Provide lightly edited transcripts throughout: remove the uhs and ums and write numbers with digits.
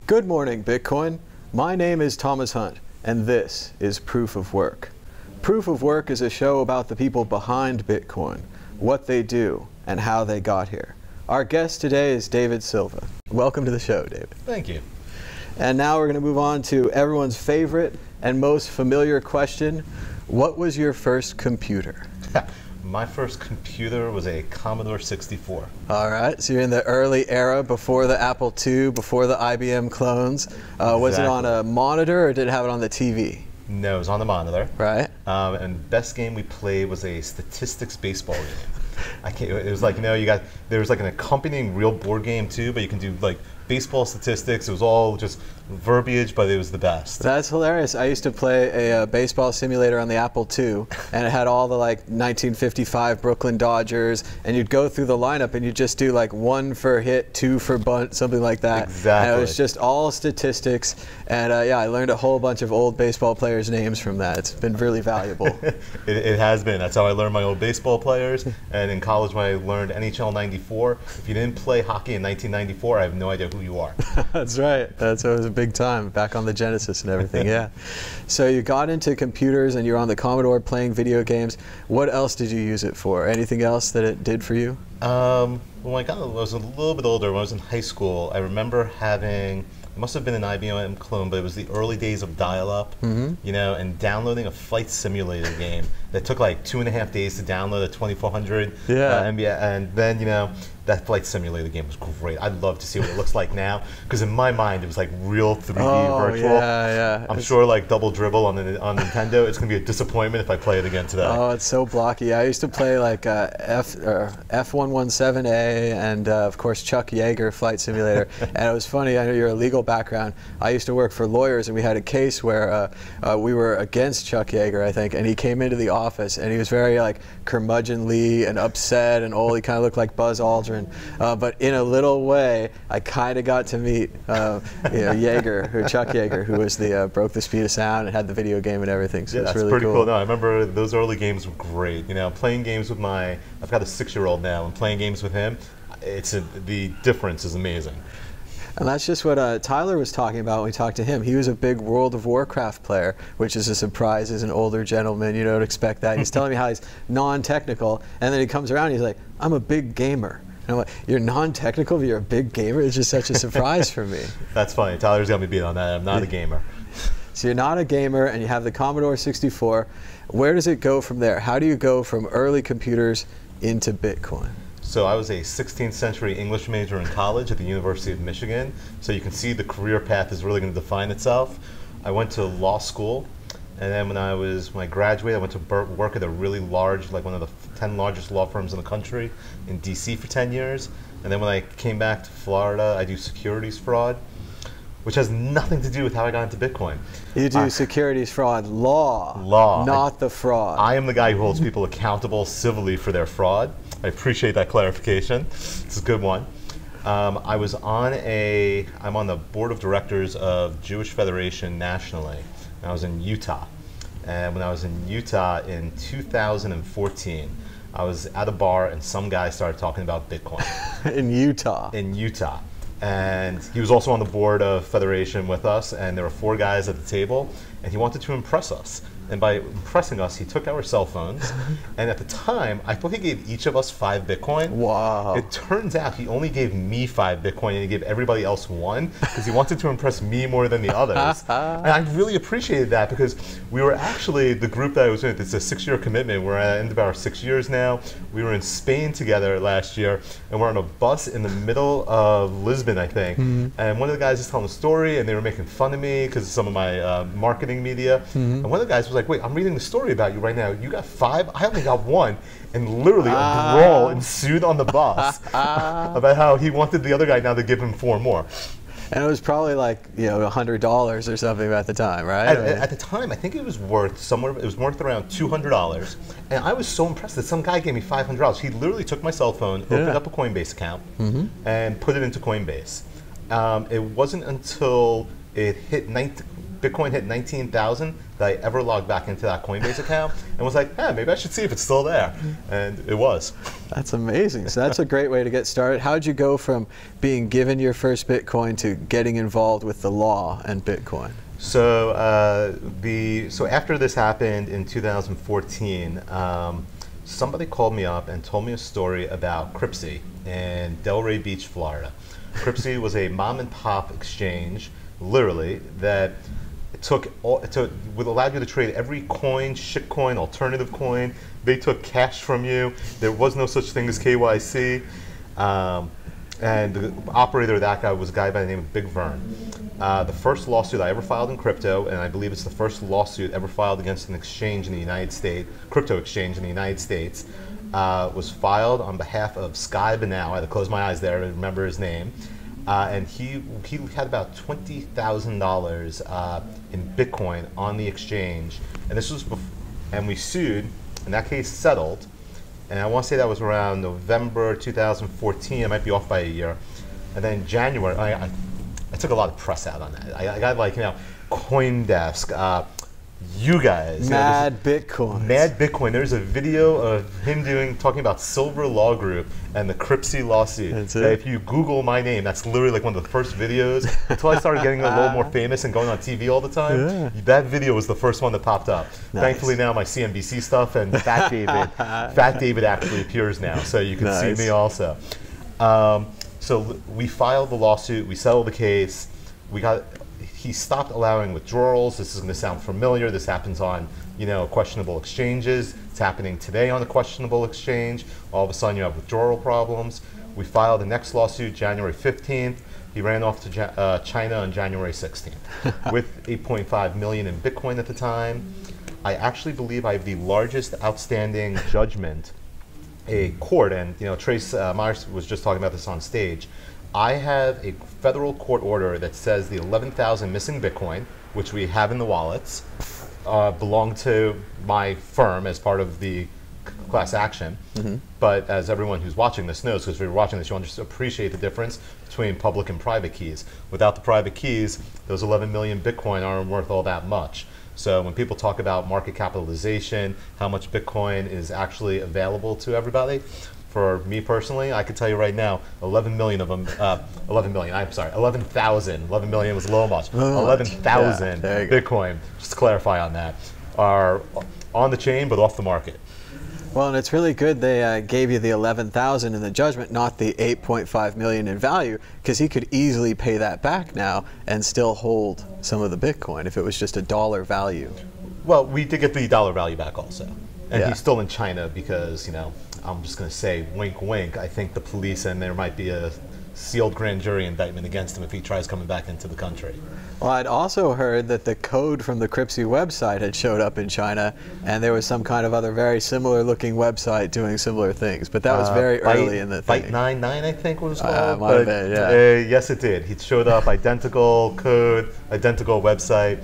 Good morning, Bitcoin. My name is Thomas Hunt, and this is Proof of Work. Proof of Work is a show about the people behind Bitcoin, what they do, and how they got here. Our guest today is David Silva. Welcome to the show, David. Thank you. And now we're going to move on to everyone's favorite and most familiar question. What was your first computer? My first computer was a Commodore 64. All right, so you're in the early era, before the Apple II, before the IBM clones. Was it on a monitor or did it have it on the TV? No, it was on the monitor. Right. And best game we played was a statistics baseball game. It was like, there was like an accompanying real board game too, but you can do like baseball statistics. It was all just verbiage, but it was the best. That's hilarious. I used to play a baseball simulator on the Apple II, and it had all the like 1955 Brooklyn Dodgers, and you'd go through the lineup and you'd just do like 1 for hit, 2 for bunt, something like that. Exactly. And it was just all statistics, and yeah, I learned a whole bunch of old baseball players' names from that. It's been really valuable. It has been. That's how I learned my old baseball players, and in college when I learned NHL 94, if you didn't play hockey in 1994, I have no idea who you are. That's right. It was a big time back on the Genesis and everything. Yeah. So you got into computers and you're on the Commodore playing video games. What else did you use it for? Anything else that it did for you? When I was a little bit older, when I was in high school, I remember having, it must have been an IBM clone, but it was the early days of dial-up, and downloading a flight simulator game that took like 2.5 days to download a 2400 MB, and then, that flight simulator game was great. I'd love to see what it looks like now, because in my mind it was like real 3D virtual. Yeah. I'm sure like Double Dribble on Nintendo, it's going to be a disappointment if I play it again today. Oh, it's so blocky. I used to play like F117A and of course Chuck Yeager Flight Simulator. And it was funny, I know you're a legal background. I used to work for lawyers, and we had a case where we were against Chuck Yeager, I think, and he came into the office and he was very like curmudgeonly and upset and old. He kind of looked like Buzz Aldrin. But in a little way, I kind of got to meet Chuck Yeager, who was the broke the speed of sound and had the video game and everything. So yeah, it's that's really pretty cool. No, I remember those early games were great. Playing games with I've got a 6-year-old now, and playing games with him, the difference is amazing. And that's just what Tyler was talking about when we talked to him. He was a big World of Warcraft player, which is a surprise as an older gentleman. You don't expect that. He's telling me how he's non-technical, and then he comes around and he's like, I'm a big gamer. And I'm like, you're non-technical, but you're a big gamer? It's just such a surprise for me. That's funny. Tyler's got me beat on that. I'm not a gamer. So you're not a gamer, and you have the Commodore 64. Where does it go from there? How do you go from early computers into Bitcoin? So I was a 16th century English major in college at the University of Michigan. So you can see the career path is really going to define itself. I went to law school, and then when I graduated, I went to work at a really large, like one of the 10 largest law firms in the country in DC for 10 years. And then when I came back to Florida, I do securities fraud, which has nothing to do with how I got into Bitcoin. You do securities fraud law, not the fraud. I am the guy who holds people accountable civilly for their fraud. I appreciate that clarification. It's a good one. I'm on the board of directors of Jewish Federation nationally. I was in Utah. And when I was in Utah in 2014, I was at a bar and some guy started talking about Bitcoin. In Utah? In Utah. And he was also on the board of Federation with us, and there were 4 guys at the table, and he wanted to impress us. And by impressing us, he took our cell phones, and at the time, I thought he gave each of us 5 Bitcoin. Wow. It turns out he only gave me 5 Bitcoin, and he gave everybody else 1, because he wanted to impress me more than the others. And I really appreciated that, because we were actually, the group that I was with, it's a 6-year commitment. We're at the end of our 6 years now. We were in Spain together last year, and we're on a bus in the middle of Lisbon, I think. And one of the guys was telling a story, and they were making fun of me because of some of my marketing media. And one of the guys was like, wait, I'm reading the story about you right now. You got 5? I only got 1. And literally a brawl ensued on the bus about how he wanted the other guy now to give him 4 more. And it was probably like, $100 or something at the time, right? At the time, I think it was worth around $200. And I was so impressed that some guy gave me $500. He literally took my cell phone, opened up a Coinbase account, and put it into Coinbase. It wasn't until it hit Bitcoin hit 19,000 that I ever logged back into that Coinbase account and was like, hey, maybe I should see if it's still there. And it was. That's amazing. So that's a great way to get started. How'd you go from being given your first Bitcoin to getting involved with the law and Bitcoin? So so after this happened in 2014, somebody called me up and told me a story about SKYPE in Delray Beach, Florida. SKYPE was a mom and pop exchange, literally, that would allow you to trade every coin, shitcoin, alternative coin. They took cash from you. There was no such thing as KYC. And the operator of that guy was a guy by the name of Big Vern. The first lawsuit I ever filed in crypto, and I believe it's the first lawsuit ever filed against an exchange in the United States, crypto exchange in the United States, was filed on behalf of SKYPE. Now I had to close my eyes there to remember his name. And he had about $20,000 in Bitcoin on the exchange, and this was and we sued, and that case settled. And I want to say that was around November 2014. I might be off by a year. And then January, I took a lot of press out on that. I got like, CoinDesk, you guys. Mad Bitcoin. Mad Bitcoin. There's a video of him talking about Silver Law Group and the SKYPE lawsuit. That's it. If you Google my name, that's literally like one of the first videos. Until I started getting a little more famous and going on TV all the time, that video was the first one that popped up. Nice. Thankfully now my CNBC stuff and Fat David actually appears now, so you can see me also. So we filed the lawsuit, we settled the case, he stopped allowing withdrawals. This is going to sound familiar. This happens on, questionable exchanges. It's happening today on a questionable exchange. All of a sudden you have withdrawal problems. We filed the next lawsuit January 15th. He ran off to China on January 16th with 8.5 million in Bitcoin at the time. I actually believe I have the largest outstanding judgment, a court, and Trace Myers was just talking about this on stage. I have a federal court order that says the 11,000 missing Bitcoin, which we have in the wallets, belong to my firm as part of the class action. But as everyone who's watching this knows, because if you're watching this, you appreciate the difference between public and private keys. Without the private keys, those 11 million Bitcoin aren't worth all that much. So when people talk about market capitalization, how much Bitcoin is actually available to everybody, for me personally, I can tell you right now, 11 million of them, 11 million, I'm sorry, 11,000, 11 million was a little much, 11,000 Bitcoin, just to clarify on that, are on the chain but off the market. Well, and it's really good they gave you the 11,000 in the judgment, not the 8.5 million in value, because he could easily pay that back now and still hold some of the Bitcoin if it was just a dollar value. Well, we did get the dollar value back also. And he's still in China because, I'm just going to say, wink, wink, I think the police, and there might be a sealed grand jury indictment against him if he tries coming back into the country. Well, I'd also heard that the code from the SKYPE website had showed up in China, and there was some kind of other very similar looking website doing similar things, but that was very early in the thing. Byte99, I think was called. Might have been, yes, it did. He showed up, identical code, identical website.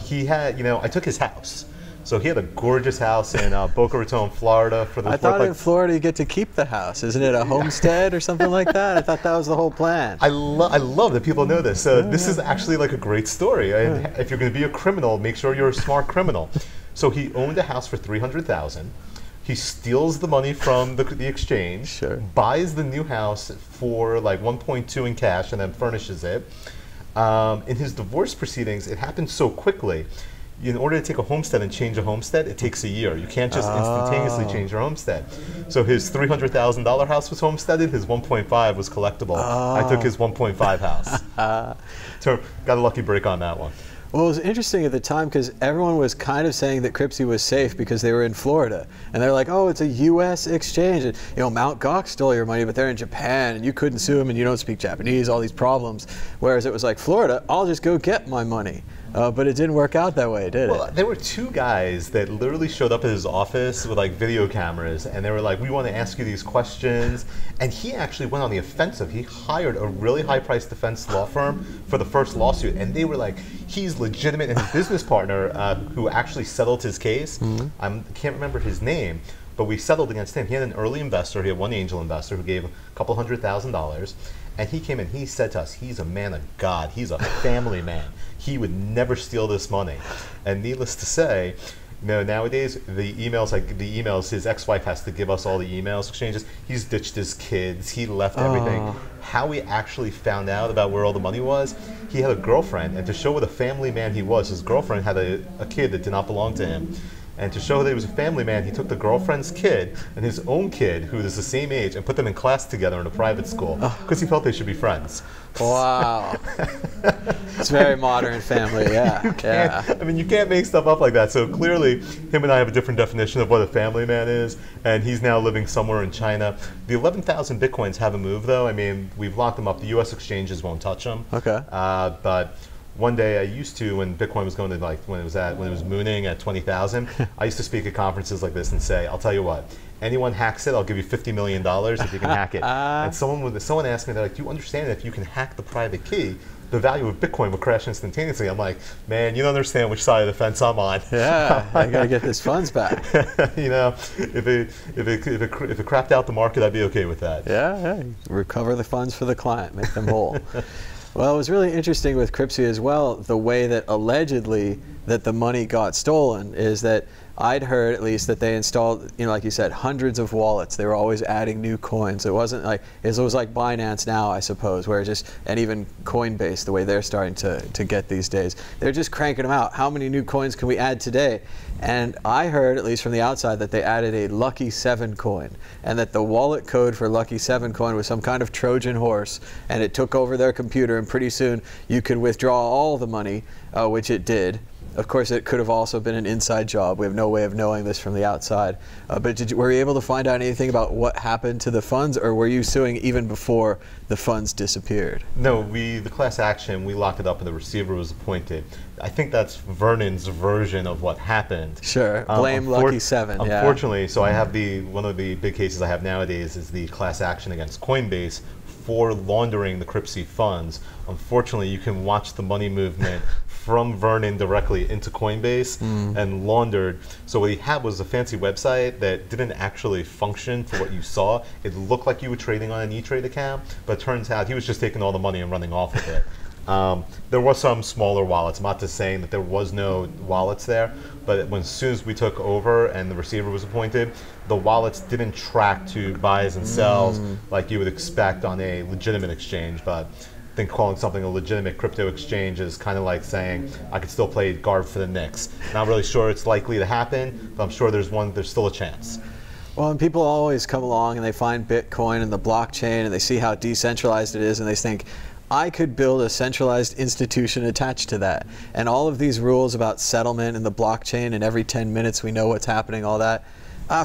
He had, I took his house. So he had a gorgeous house in Boca Raton, Florida. I thought in Florida you get to keep the house. Isn't it a homestead or something like that? I thought that was the whole plan. I love that people know this. This is actually like a great story. And if you're going to be a criminal, make sure you're a smart criminal. So he owned a house for $300,000. He steals the money from the exchange, buys the new house for like 1.2 in cash, and then furnishes it. In his divorce proceedings, it happened so quickly. In order to take a homestead and change a homestead, it takes a year. You can't just instantaneously change your homestead. So his $300,000 house was homesteaded, his 1.5 was collectible. I took his 1.5 house. So got a lucky break on that one. Well, it was interesting at the time because everyone was kind of saying that SKYPE was safe because they were in Florida. And they're like, oh, it's a U.S. exchange. And, Mt. Gox stole your money, but they're in Japan, and you couldn't sue them, and you don't speak Japanese, all these problems. Whereas it was like, Florida, I'll just go get my money. But it didn't work out that way, did it? Well, there were two guys that literally showed up at his office with like video cameras, and they were like, we want to ask you these questions. And he actually went on the offensive. He hired a really high-priced defense law firm for the first lawsuit, and they were like, he's legitimate. And his business partner, who actually settled his case, I can't remember his name, but we settled against him. He had an early investor. He had one angel investor who gave a couple $100,000. And he came in, he said to us, he's a man of God, he's a family man. He would never steal this money. And needless to say, nowadays the emails his ex-wife has to give us all the emails exchanges. He's ditched his kids, he left everything. How we actually found out about where all the money was, he had a girlfriend, and to show what a family man he was, his girlfriend had a kid that did not belong to him. And to show that he was a family man, he took the girlfriend's kid and his own kid, who is the same age, and put them in class together in a private school because he felt they should be friends. Wow. It's very modern family, yeah. I mean, you can't make stuff up like that. So clearly, him and I have a different definition of what a family man is, and he's now living somewhere in China. The 11,000 Bitcoins haven't moved, though. I mean, we've locked them up. The U.S. exchanges won't touch them. Okay. But one day I used to, when Bitcoin was going to when it was mooning at 20,000, I used to speak at conferences like this and say, I'll tell you what, anyone hacks it, I'll give you $50 million if you can hack it. And someone asked me, they're like, do you understand that if you can hack the private key, the value of Bitcoin would crash instantaneously? I'm like, man, you don't understand which side of the fence I'm on. Yeah, I gotta get this funds back. If it crapped out the market, I'd be okay with that. Yeah, recover the funds for the client, make them whole. Well, it was really interesting with Cryptsy as well, the way that allegedly that the money got stolen is that I'd heard at least that they installed, like you said, hundreds of wallets. They were always adding new coins. It wasn't like, it was like Binance now, I suppose, where and even Coinbase, the way they're starting to get these days. They're just cranking them out. How many new coins can we add today? And I heard, at least from the outside, that they added a Lucky 7 coin, and that the wallet code for Lucky 7 coin was some kind of Trojan horse, and it took over their computer, and pretty soon you could withdraw all the money, which it did. Of course, it could have also been an inside job. We have no way of knowing this from the outside. But were you able to find out anything about what happened to the funds, or were you suing even before the funds disappeared? No, the class action, we locked it up and the receiver was appointed. I think that's Vernon's version of what happened. Sure, blame Lucky 7. Unfortunately, so I have one of the big cases I have nowadays is the class action against Coinbase for laundering the Cryptsy funds. Unfortunately, you can watch the money movement from Vernon directly into Coinbase and laundered. So what he had was a fancy website that didn't actually function for what you saw. It looked like you were trading on an E-Trade account, but it turns out he was just taking all the money and running off with it. There were some smaller wallets. I'm not just saying that there was no wallets there, but as soon as we took over and the receiver was appointed, the wallets didn't track to buys and sells like you would expect on a legitimate exchange. But I think calling something a legitimate crypto exchange is kind of like saying I could still play guard for the Knicks. Not really sure it's likely to happen, but I'm sure there's still a chance. Well, and people always come along and they find Bitcoin and the blockchain and they see how decentralized it is and they think, I could build a centralized institution attached to that. And all of these rules about settlement and the blockchain, and every 10 minutes we know what's happening, all that,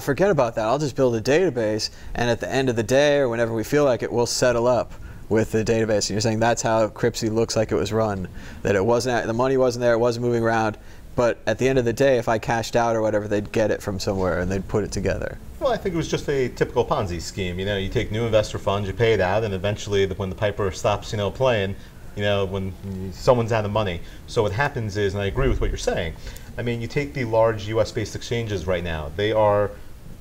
forget about that. I'll just build a database, and at the end of the day, or whenever we feel like it, we'll settle up with the database. And you're saying that's how Cryptsy looks like it was run, that it wasn't, the money wasn't there, it wasn't moving around, but at the end of the day, if I cashed out or whatever, they'd get it from somewhere and they'd put it together. Well, I think it was just a typical Ponzi scheme. You take new investor funds, you pay it out, and eventually when the piper stops, playing, when someone's out of money. So what happens is, and I agree with what you're saying, I mean, you take the large US-based exchanges right now. They are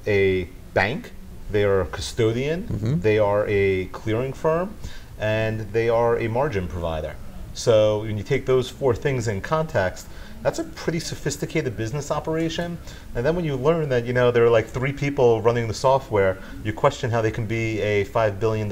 a bank, they are a custodian, they are a clearing firm, and they are a margin provider. So when you take those four things in context, that's a pretty sophisticated business operation. And then when you learn that there are like 3 people running the software, you question how they can be a $5 billion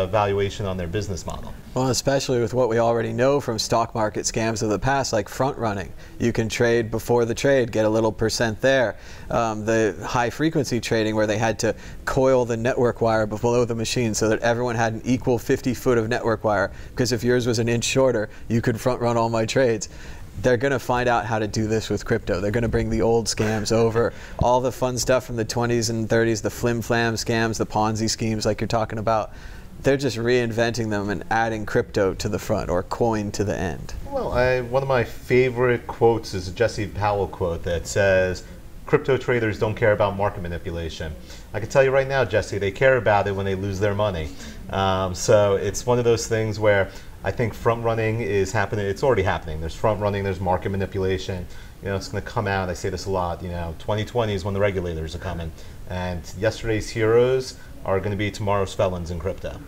valuation on their business model. Well, especially with what we already know from stock market scams of the past, like front running. You can trade before the trade, get a little percent there. The high frequency trading where they had to coil the network wire below the machine so that everyone had an equal 50 foot of network wire, because if yours was an inch shorter, you could front run all my trades. They're going to find out how to do this with crypto. They're going to bring the old scams over. All the fun stuff from the 20s and 30s, the flim-flam scams, the Ponzi schemes like you're talking about, they're just reinventing them and adding crypto to the front, or coin to the end. Well, one of my favorite quotes is a Jesse Powell quote that says, crypto traders don't care about market manipulation. I can tell you right now, Jesse, they care about it when they lose their money. So it's one of those things where I think front running is happening. It's already happening. There's front running, there's market manipulation. It's going to come out. I say this a lot. 2020 is when the regulators are coming. And yesterday's heroes are going to be tomorrow's felons in crypto.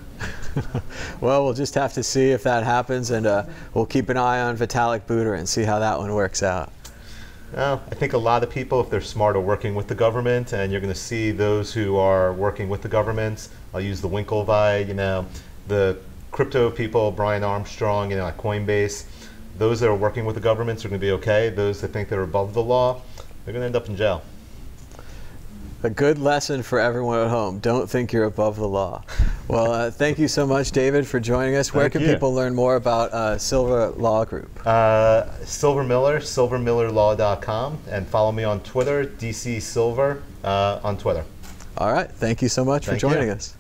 Well, we'll just have to see if that happens, and we'll keep an eye on Vitalik Buterin and see how that one works out. Well, I think a lot of people, if they're smart, are working with the government, and you're going to see those who are working with the government. I'll use the Winklevi, the crypto people, Brian Armstrong, at Coinbase. Those that are working with the governments are going to be okay. Those that think they're above the law, they're going to end up in jail. A good lesson for everyone at home. Don't think you're above the law. Well, thank you so much, David, for joining us. Where can people learn more about Silver Law Group? Silver Miller, silvermillerlaw.com, and follow me on Twitter, DC Silver on Twitter. All right. Thank you so much for joining us.